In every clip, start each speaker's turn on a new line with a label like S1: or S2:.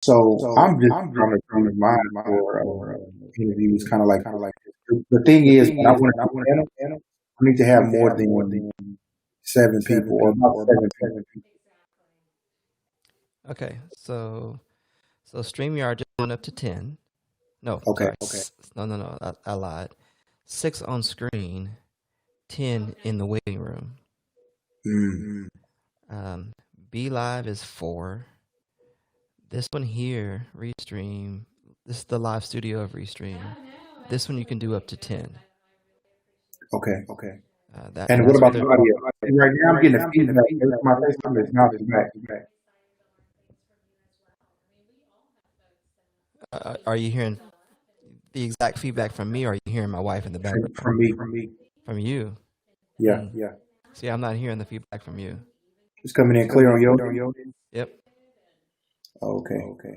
S1: So I'm just trying to train mine for interviews, kind of like the thing is, when I want to do panel, I need to have more than 7 people or about 7 people.
S2: Okay, so StreamYard just went up to 10. No,
S1: Okay.
S2: sorry. No. I lied. 6 on screen, 10 in the waiting room.
S1: Mm.
S2: Be Live is 4. This one here, Restream, this is the live studio of Restream. This one you can do up to 10.
S1: Okay. And what
S2: That's
S1: about
S2: what
S1: the
S2: they're.
S1: audio? Right now, I'm getting a feedback. Every time I say something, it's not back.
S2: Are you hearing the exact feedback from me, or are you hearing my wife in the background?
S1: From me.
S2: From you?
S1: Yeah.
S2: See, I'm not hearing the feedback from you.
S1: It's coming in clear on your.
S2: Yep.
S1: Okay.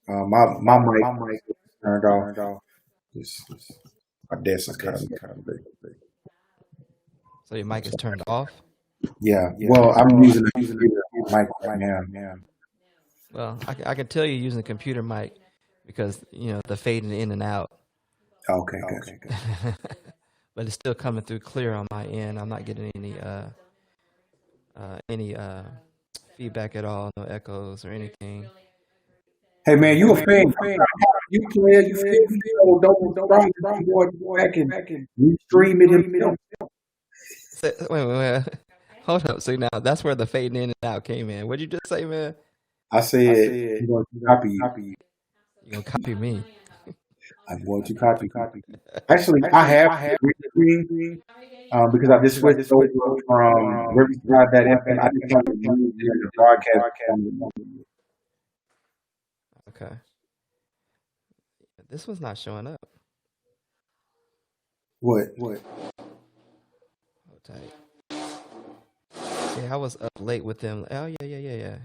S1: My mic is turned off. My desk is kind of big.
S2: So your mic is turned off?
S1: Yeah. Well, I'm using a computer mic right now.
S2: Well, I can tell you're using a computer mic because, the fading in and out.
S1: Okay.
S2: But it's still coming through clear on my end. I'm not getting any feedback at all, no echoes or anything.
S1: Hey man, you a fan? You play? You feel? Don't boy back and stream it himself.
S2: Wait. Hold up. See, now that's where the fading in and out came in. What'd you just say, man?
S1: I said, I'm going to copy you.
S2: You're going to copy me.
S1: I'm going to copy. Actually, I have screen because I just switched over from Riverside.fm. I just want to use it as a broadcast.
S2: Okay. This one's not showing up.
S1: What?
S2: Hold tight. See, I was up late with them. Oh, yeah.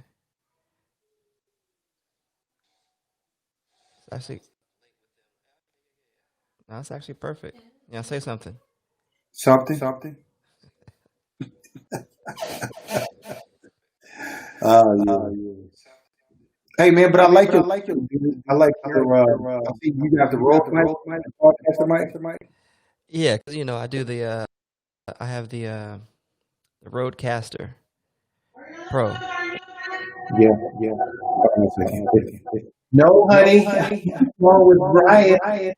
S2: It's actually perfect. Yeah, say something.
S1: Something? Yeah. Hey man, but I like your. I like your. I see you got the role mic, podcaster mic.
S2: Yeah, I do the. I have the Rodecaster Pro.
S1: Yeah. No, honey. I'm wrong with Brian.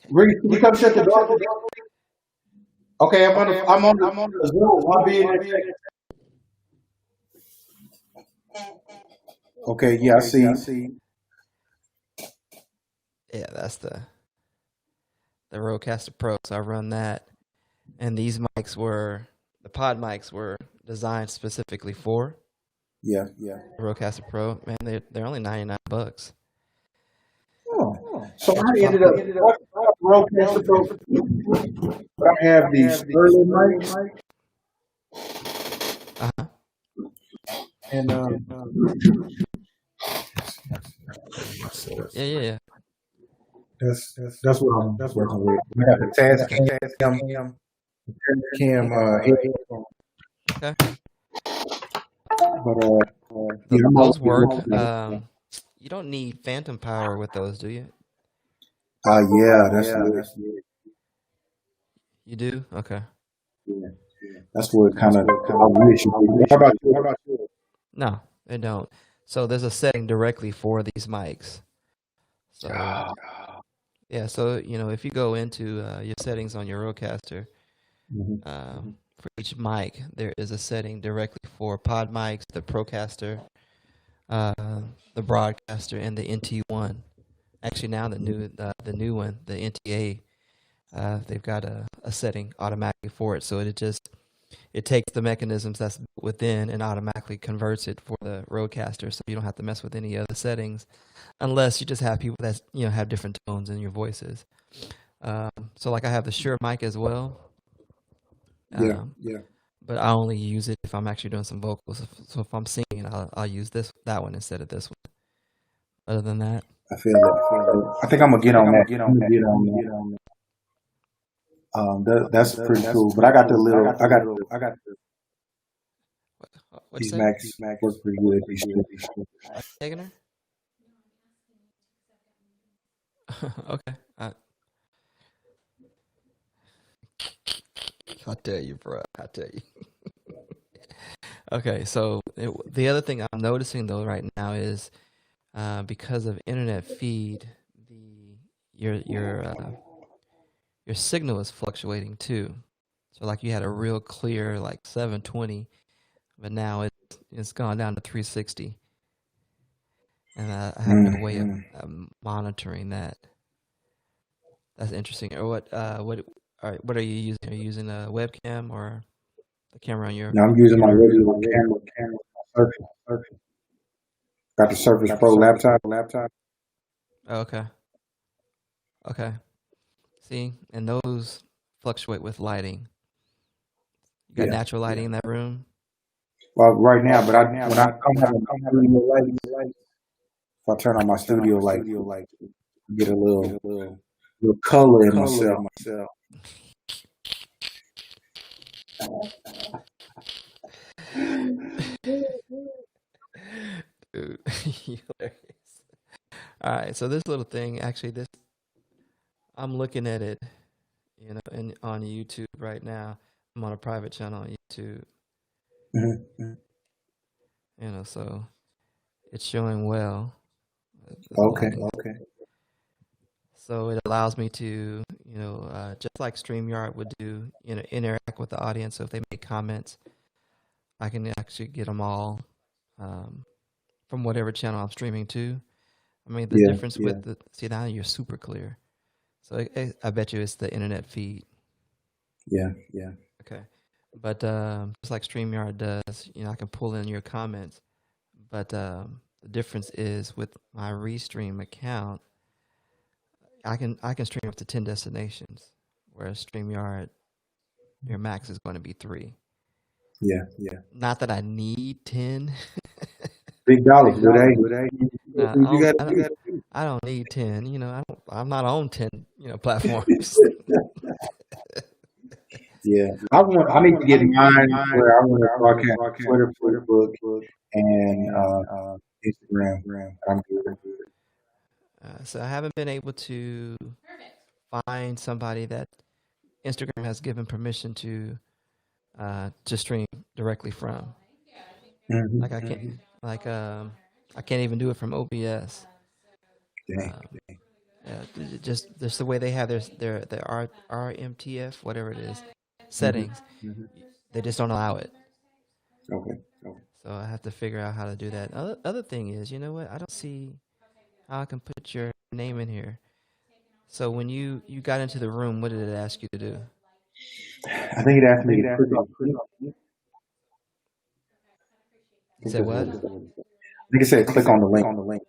S1: Reese, can you come shut the door? Okay, I'm on the Zoom. I'll be in there. Okay, yeah, I see.
S2: Yeah, that's the Rodecaster Pro. So I run that, and these the pod mics were designed specifically for.
S1: Yeah.
S2: The Rodecaster Pro. Man, they're only $99.
S1: Oh, so I ended up Rodecaster Pro. But I have these Sterling mics. And
S2: yeah.
S1: That's what I'm working with. I got the Tascam headphone.
S2: Okay.
S1: But
S2: those work. You don't need phantom power with those, do you?
S1: Yeah, that's
S2: You do? Okay.
S1: Yeah. That's what kind of I wish. How about you?
S2: No, they don't. So there's a setting directly for these mics. So yeah, so if you go into your settings on your Rodecaster, for each mic there is a setting directly for pod mics, the Procaster, the Broadcaster, and the NT1. Actually, now the new one, the NTA, they've got a setting automatically for it. So it takes the mechanisms that's within and automatically converts it for the Rodecaster, so you don't have to mess with any other settings, unless you just have people that have different tones in your voices. So like I have the Shure mic as well.
S1: Yeah.
S2: But I only use it if I'm actually doing some vocals. So if I'm singing, I'll use that one instead of this one. Other than that,
S1: I feel it. I think I'm gonna get on that. That's pretty cool. But I got these Macs work pretty good.
S2: taking her. Okay. I tell you, bro. I tell you. Okay, so the other thing I'm noticing though right now is because of internet feed, the your signal is fluctuating too. So like you had a real clear like 720, but now it's gone down to 360, and I have no way of monitoring that. That's interesting. Or what are you using? Are you using a webcam or a camera on your
S1: Now I'm using my
S2: computer?
S1: regular camera. Surface. Got the Surface Pro laptop.
S2: Oh, okay. Okay. See, and those fluctuate with lighting. You got
S1: Yeah.
S2: natural lighting in that room?
S1: Well, right now, but when I come having my studio lights, if I turn on my studio light, get a little color in myself.
S2: Dude, you hilarious. All right, so this little thing, actually, I'm looking at it, on YouTube right now. I'm on a private channel on YouTube,
S1: Mm-hmm.
S2: so it's showing well.
S1: Okay.
S2: So it allows me to, just like StreamYard would do, interact with the audience. So if they make comments, I can actually get them all from whatever channel I'm streaming to. I mean, the difference with see, now you're super clear. So I bet you it's the internet feed.
S1: Yeah.
S2: Okay. But just like StreamYard does, I can pull in your comments. But the difference is with my Restream account, I can stream up to 10 destinations, whereas StreamYard, your max is going to be 3.
S1: Yeah.
S2: Not that I need 10.
S1: Big dollars, good.
S2: I don't need 10. I'm not on 10 platforms.
S1: Yeah, I need to get mine where I want to broadcast Twitter, Facebook, and Instagram. I'm good.
S2: So I haven't been able to find somebody that Instagram has given permission to stream directly from.
S1: Mm-hmm.
S2: Like I can't even do it from OBS.
S1: Dang.
S2: Yeah, just the way they have their RMTF, whatever it is, settings.
S1: Mm-hmm.
S2: They just don't allow it.
S1: Okay.
S2: So I have to figure out how to do that. Other thing is, you know what? I don't see how I can put your name in here. So when you got into the room, what did it ask you to do?
S1: I think it asked me to click on.
S2: You said what?
S1: I think it said click on the link.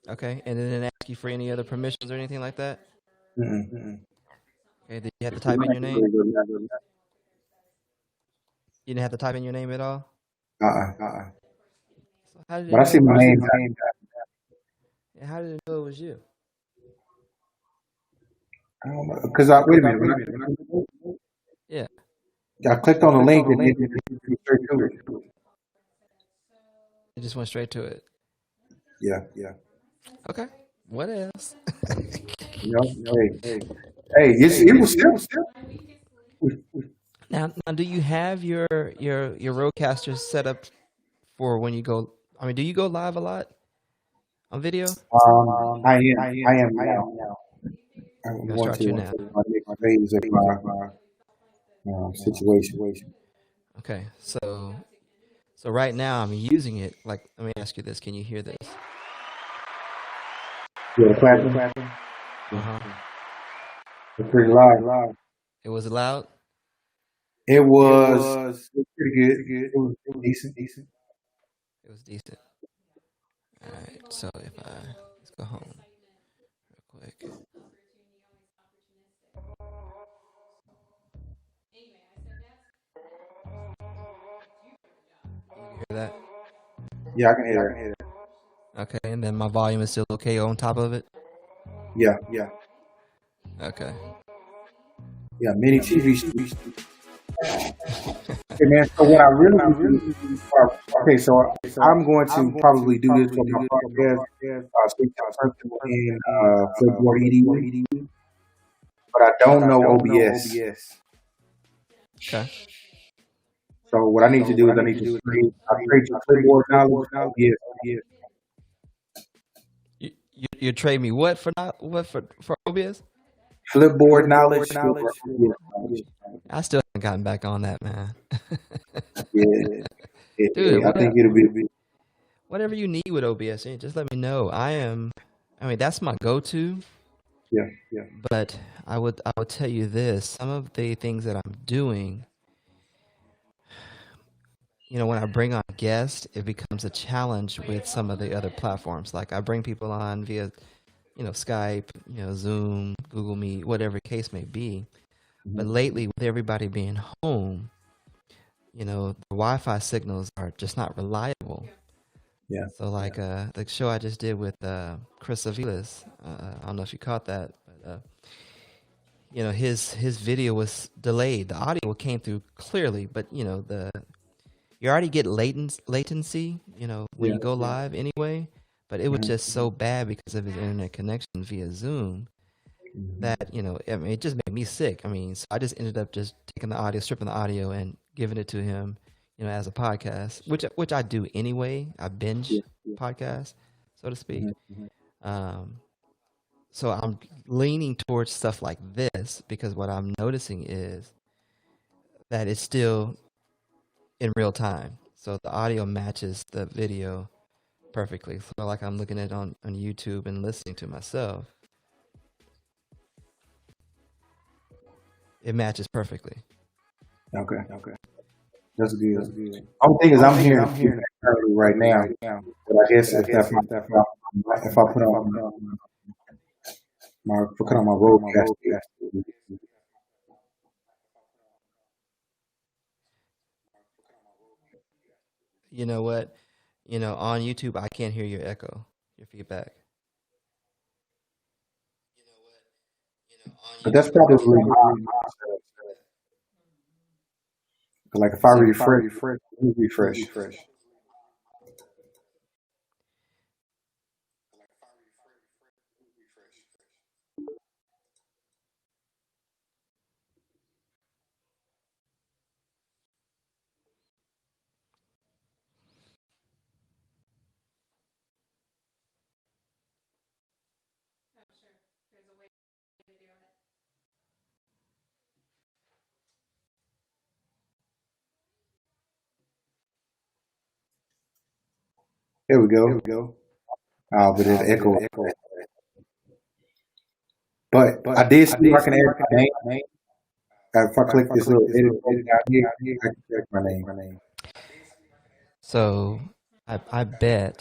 S2: Okay, and then it ask you for any other permissions or anything like that?
S1: Mm-mm.
S2: Okay, did you have to type in your name? You didn't have to type in your name at all? So how did
S1: But I see my name.
S2: How did it know it was you?
S1: I don't know, because wait a minute.
S2: Yeah.
S1: I clicked on the link and it went straight to it.
S2: It just went straight to it.
S1: Yeah.
S2: Okay. What else?
S1: Hey, it was still.
S2: Now, do you have your Rodecaster set up for when you go? I mean, do you go live a lot on video?
S1: I am now. I'm
S2: gonna start you now.
S1: My next phase of my situation.
S2: Okay, so right now I'm using it. Like, let me ask you this: can you hear this?
S1: Yeah, clapping. It's pretty loud.
S2: It was loud.
S1: It was pretty good. It was decent.
S2: It was decent. All right. So let's go home real quick. You hear that?
S1: Yeah, I can hear it.
S2: Okay, and then my volume is still okay on top of it?
S1: Yeah.
S2: Okay.
S1: Yeah, mini TV. Okay, man. So what I really do, okay, so I'm going to probably do this for my podcast, speak to principal in Flipboard EDU, but I don't know OBS.
S2: Okay.
S1: So what I need to do is I need to trade your Flipboard knowledge for OBS.
S2: You trade me what for not what for OBS?
S1: Flipboard knowledge for OBS knowledge.
S2: I still haven't gotten back on that, man.
S1: Yeah,
S2: Dude,
S1: I think it'll be.
S2: whatever you need with OBS, just let me know. I mean, that's my go-to.
S1: Yeah.
S2: But I would tell you this: some of the things that I'm doing, when I bring on guests, it becomes a challenge with some of the other platforms. Like I bring people on via, Skype, Zoom, Google Meet, whatever case may be. But lately, with everybody being home, the Wi-Fi signals are just not reliable.
S1: Yeah.
S2: So like the show I just did with Chris Aviles, I don't know if you caught that, but his video was delayed. The audio came through clearly, but you already get latency, when you go live anyway. But it was just so bad because of his internet connection via Zoom that I mean, it just made me sick. I mean, so I just ended up just taking the audio, stripping the audio, and giving it to him, as a podcast, which I do anyway. I binge podcasts, so to speak. So I'm leaning towards stuff like this because what I'm noticing is that it's still in real time. So the audio matches the video perfectly. So like I'm looking at it on YouTube and listening to myself. It matches perfectly.
S1: Okay. That's good. Only thing is, I'm hearing currently right now. But I guess if I put on my roadcast,
S2: You know what? On YouTube, I can't hear your echo, your feedback.
S1: but that's probably like if I refresh. There we go. But it echoed. But I did see if I can add my name. If I click this little edit button down here, I can check my name.
S2: So I bet.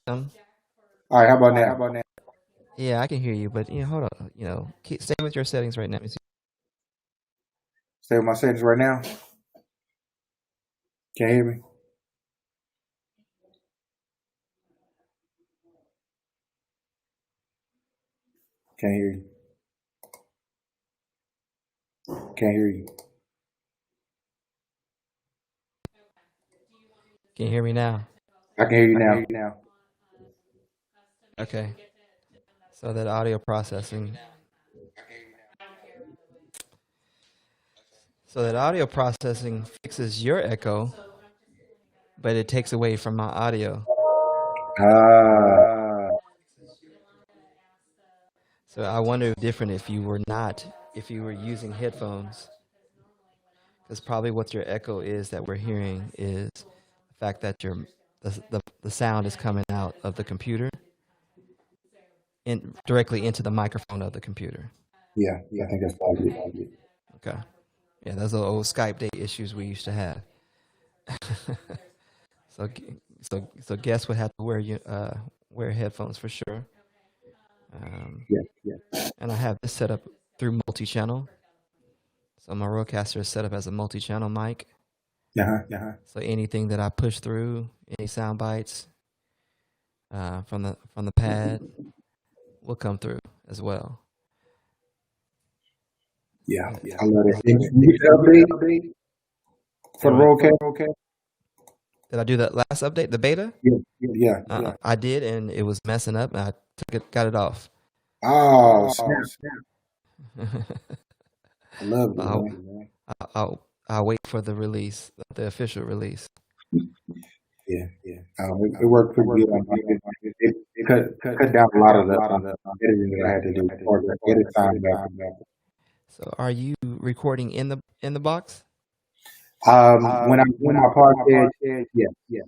S1: All right, how about now?
S2: Yeah, I can hear you, but hold on. Stay with your settings right now.
S1: Stay with my settings right now. Can you hear me? Can't hear you. Can't hear you.
S2: Can you hear me now?
S1: I can hear you now.
S2: Okay. So that audio processing. So that audio processing fixes your echo, but it takes away from my audio. So I wonder different if you were using headphones. Because probably what your echo is that we're hearing is the fact that the sound is coming out of the computer. directly into the microphone of the computer.
S1: Yeah, I think that's probably it.
S2: Okay. Yeah, those are old Skype day issues we used to have. so so guests would have to wear headphones for sure.
S1: Yeah.
S2: And I have this set up through multi-channel. So my Rodecaster is set up as a multi-channel mic. So anything that I push through, any sound bites from the pad, will come through as well.
S1: Yeah. I love it. Did you update for the Rodecaster?
S2: Did I do that last update, the beta?
S1: Yeah.
S2: I did, and it was messing up, and I got it off.
S1: Oh, snap. I love it, man.
S2: I'll wait for the release, the official release.
S1: Yeah. It worked pretty good on my end. It cut down a lot of the editing that I had to do or the edit time back.
S2: So, are you recording in the box?
S1: When I'm doing my podcast, yeah.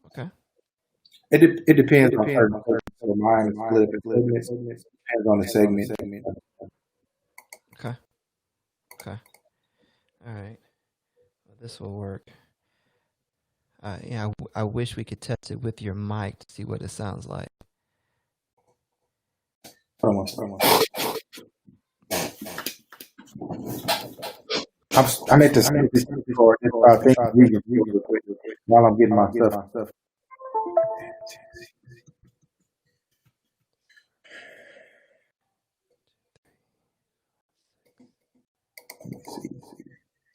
S2: Okay.
S1: It depends on certain. So mine is split up in segments. Depends on the segment.
S2: Okay. All right. Well, this will work. Yeah, I wish we could test it with your mic to see what it sounds like.
S1: Hold on. I'm at the store. While I'm getting my stuff.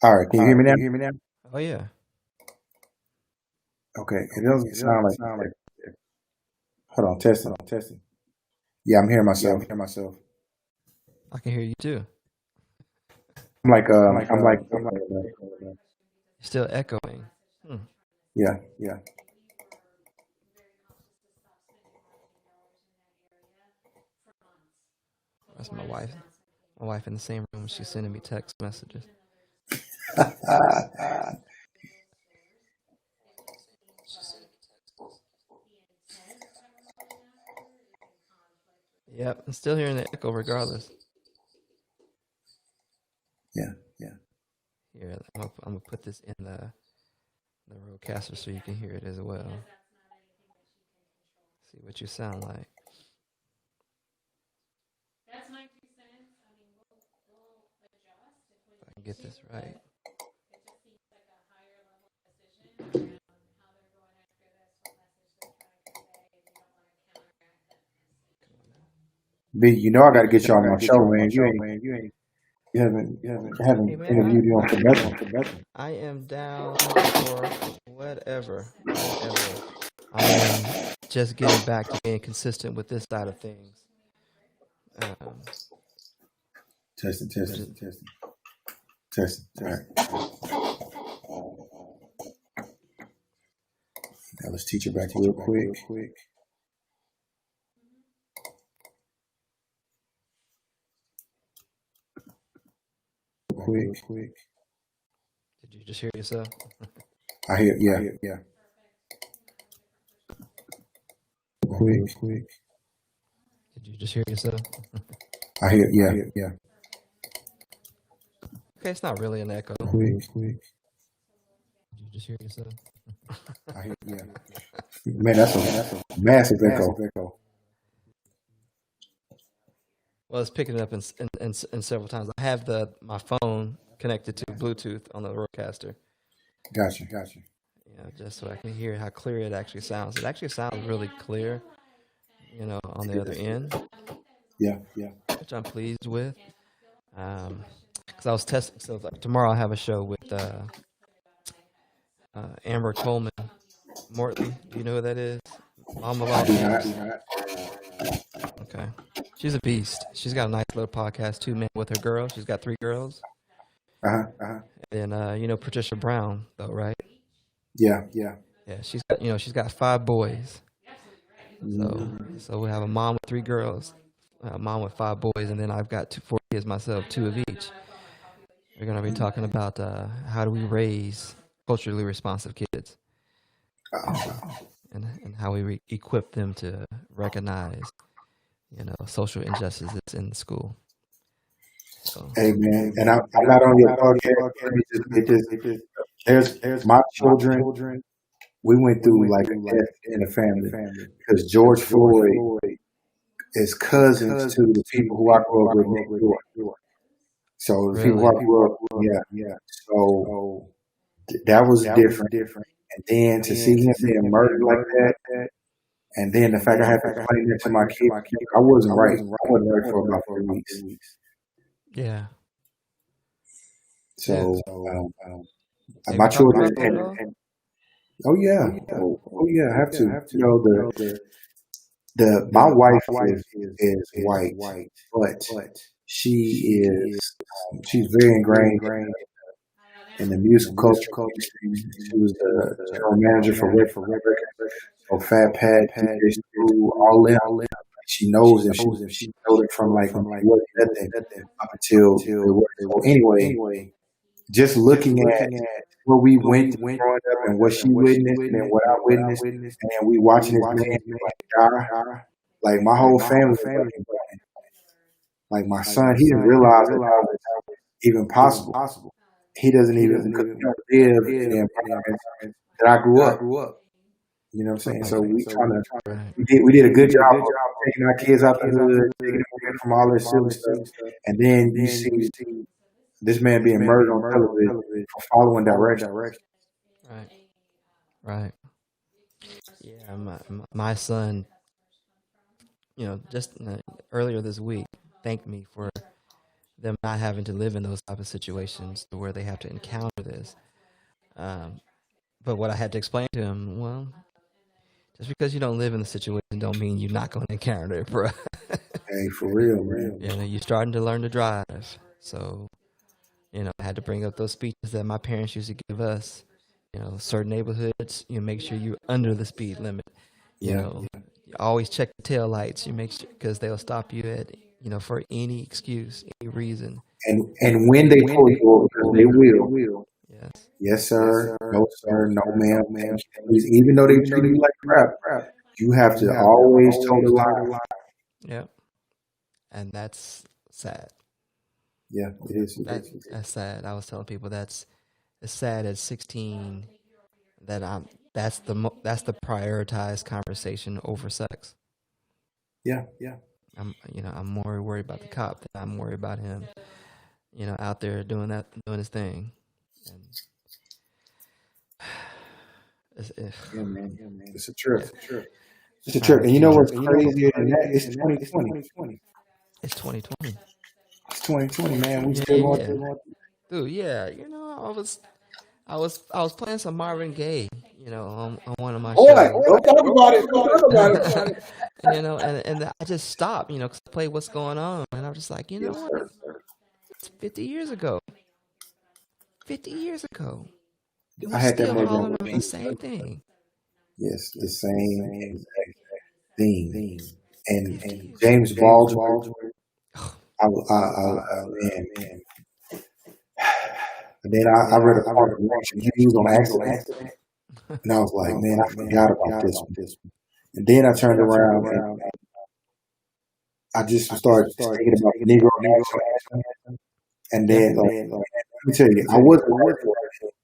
S1: All right, can you hear me now?
S2: Oh yeah.
S1: Okay, it doesn't sound like. Hold on, testing. Yeah, I'm hearing myself.
S2: I can hear you too.
S1: I'm like.
S2: Still echoing.
S1: Yeah.
S2: That's my wife. My wife in the same room. She's sending me text messages. Yep, I'm still hearing the echo regardless.
S1: Yeah.
S2: Here, I'm gonna put this in the Rodecaster so you can hear it as well. See what you sound like. That's my 2 cents. I mean, we'll adjust if I can get this right. It just seems like a higher level decision around how they're going after this, what message they're trying to convey, and you don't want to counteract that message.
S1: B, you know I got to get you on my show, man. You haven't interviewed you on Quebec.
S2: I am down for whatever. I am just getting back to being consistent with this side of things.
S1: Testing. All right. Now let's teach it back real quick. Quick.
S2: Did you just hear yourself?
S1: I hear, yeah. Quick.
S2: Did you just hear yourself?
S1: I hear, yeah.
S2: Okay, it's not really an echo.
S1: Quick.
S2: Did you just hear yourself?
S1: I hear, yeah. Man, that's a massive echo.
S2: Well, it's picking it up in several times. I have my phone connected to Bluetooth on the Rodecaster.
S1: Gotcha.
S2: Just so I can hear how clear it actually sounds. It actually sounds really clear, on the other end.
S1: Yeah.
S2: Which I'm pleased with. Because I was testing. So tomorrow I'll have a show with Amber Coleman Mortley. Do you know who that is? Mama Bob. Okay. She's a beast. She's got a nice little podcast too, man, with her girl. She's got 3 girls. And Patricia Brown though, right?
S1: Yeah.
S2: Yeah, she's got 5 boys. So we have a mom with 3 girls, a mom with 5 boys, and then I've got 4 kids myself, 2 of each. We're gonna be talking about how do we raise culturally responsive kids, and how we equip them to recognize, social injustices in school. So
S1: Hey man, and I'm not on your podcast. There's my children. We went through like a death in the family because George Floyd is cousins to the people who I grew up with next door. So the people who I grew up with, yeah. So that was different. And then to see him being murdered like that, and then the fact I had to explain that to my kids, I wasn't right. I wasn't right for about 3 weeks.
S2: yeah.
S1: So
S2: Have
S1: my
S2: you talked
S1: children,
S2: about that at all?
S1: oh yeah, I have to. My wife is white, but she's very ingrained in the music culture industry. She was the general manager for Red so Fat Pat, PJ Screw, all in. She knows and she knows it from like nothing up until it was. So anyway, just looking at what we went through growing up and what she witnessed and then what I witnessed, and then we watching this man like die. Like my whole family, like my son, he didn't realize that was even possible. He doesn't even live in the environment that I grew up. You know what I'm saying? So we did a good job of taking our kids out the hood, taking them away from all this silly stuff, and then you see this man being murdered on television for following directions.
S2: Right. Yeah, my son, just earlier this week, thanked me for them not having to live in those type of situations to where they have to encounter this. But what I had to explain to him, well, just because you don't live in the situation don't mean you're not going to encounter it, bro.
S1: Hey, for real, man.
S2: You're starting to learn to drive. So, I had to bring up those speeches that my parents used to give us. Certain neighborhoods, make sure you're under the speed limit. You always check the tail lights. You make sure, because they'll stop you at, for any excuse, any reason.
S1: And when they pull you over, because they will.
S2: Yes.
S1: Yes, sir. No, sir. No, ma'am. Even though they treat you like crap, you have to always toe the line.
S2: Yep. And that's sad.
S1: Yeah, it is.
S2: That's sad. I was telling people it's sad at 16 that that's the prioritized conversation over sex.
S1: Yeah.
S2: I'm more worried about the cop than I'm worried about him, out there doing his thing. And
S1: yeah, man. It's a trip. It's a trip. And you know what's crazier than that? It's 2020.
S2: It's 2020.
S1: It's 2020, man. We still going through.
S2: Dude, yeah. I was playing some Marvin Gaye, on one of my shows.
S1: Don't talk about it.
S2: And I just stopped, because I played What's Going On, and I was just like, what? It's 50 years ago. 50 years ago.
S1: I had that
S2: calling them the same thing.
S1: Yes, the same exact thing. And James Baldwin. Man. And then I read a part of he was on accident, and I was like, man, I forgot about this one. And then I turned around and I just started thinking about the Negro National Anthem. And then, let me tell you, I wasn't ready for it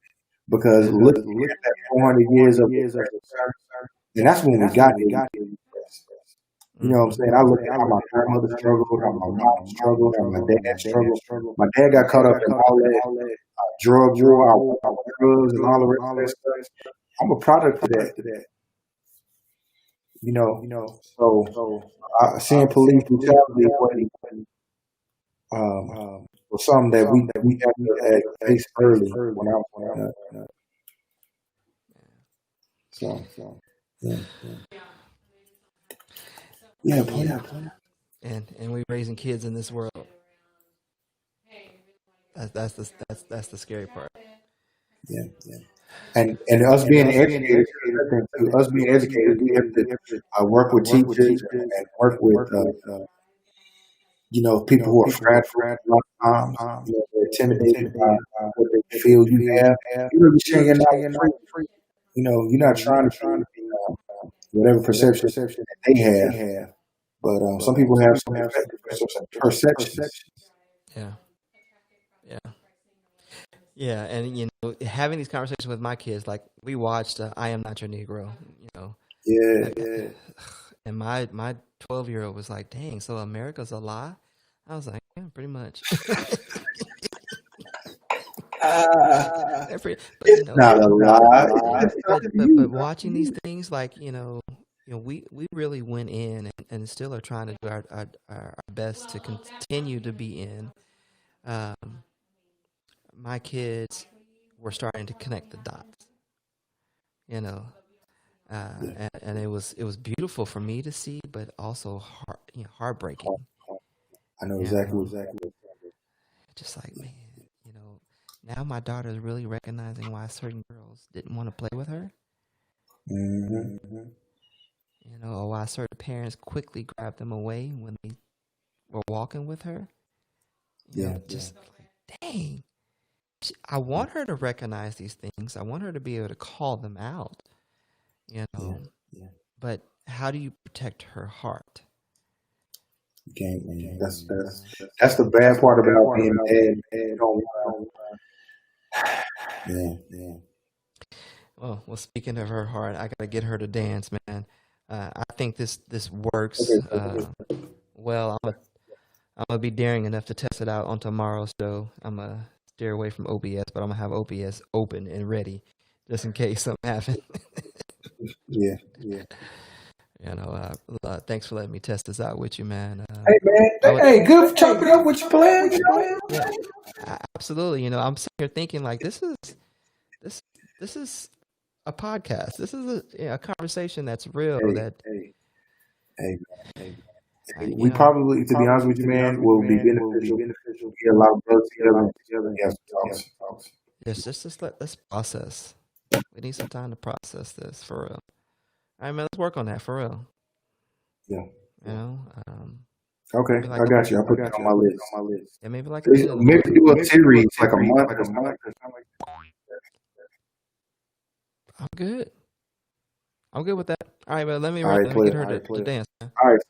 S1: because looking at that 400 years of and that's when we got here. You know what I'm saying? I look at how my grandmother struggled, how my mom struggled, how my dad struggled. My dad got caught up in all that drug war, drugs, and all the rest of that stuff. I'm a product of that. So seeing police brutality was something that we had to face early when I was So yeah.
S2: And we raising kids in this world. That's the scary part.
S1: Yeah. And us being educated, we have to work with teachers and work with people who are fragile a lot of times. They're intimidated by what they feel you have. You're saying you're not free. You're not trying to be whatever perception that they have. But some people have some perceptions.
S2: Yeah. Yeah. Yeah. And, having these conversations with my kids, like we watched I Am Not Your Negro,
S1: Yeah,
S2: uh, and my 12-year-old was like, dang, so America's a lie? I was like, yeah, pretty much. But
S1: it's not a lie. It's talking to
S2: but
S1: you.
S2: watching these things, like we really went in and still are trying to do our best to continue to be in. Um, my kids were starting to connect the dots, you know, and it was beautiful for me to see, but also heartbreaking.
S1: I know
S2: You
S1: exactly.
S2: know, just like, man, now my daughter is really recognizing why certain girls didn't want to play with her.
S1: Mm-hmm.
S2: Or why certain parents quickly grabbed them away when they were walking with her. Just like, dang. I want her to recognize these things. I want her to be able to call them out. But how do you protect her heart?
S1: You can't, man. That's the bad part about being mad. Yeah.
S2: Well, speaking of her heart, I gotta get her to dance, man. I think this works. Well, I'm gonna be daring enough to test it out on tomorrow's show. I'm gonna steer away from OBS, but I'm gonna have OBS open and ready just in case something happens.
S1: Yeah.
S2: Thanks for letting me test this out with you, man.
S1: Hey, man. Hey, good for chopping up with your plans.
S2: Yeah, absolutely. I'm sitting here thinking like this is a podcast. This is a conversation that's real.
S1: We probably, to be honest with you, man, will be beneficial. Get a lot of birds together.
S2: Let's process. We need some time to process this for real. All right, man. Let's work on that for real.
S1: Yeah.
S2: Okay,
S1: I got you. I'll put it on my list.
S2: Yeah, maybe
S1: maybe do a series like a month or something like that.
S2: I'm good with that. All right, but let me
S1: get
S2: her to dance, man.
S1: All right.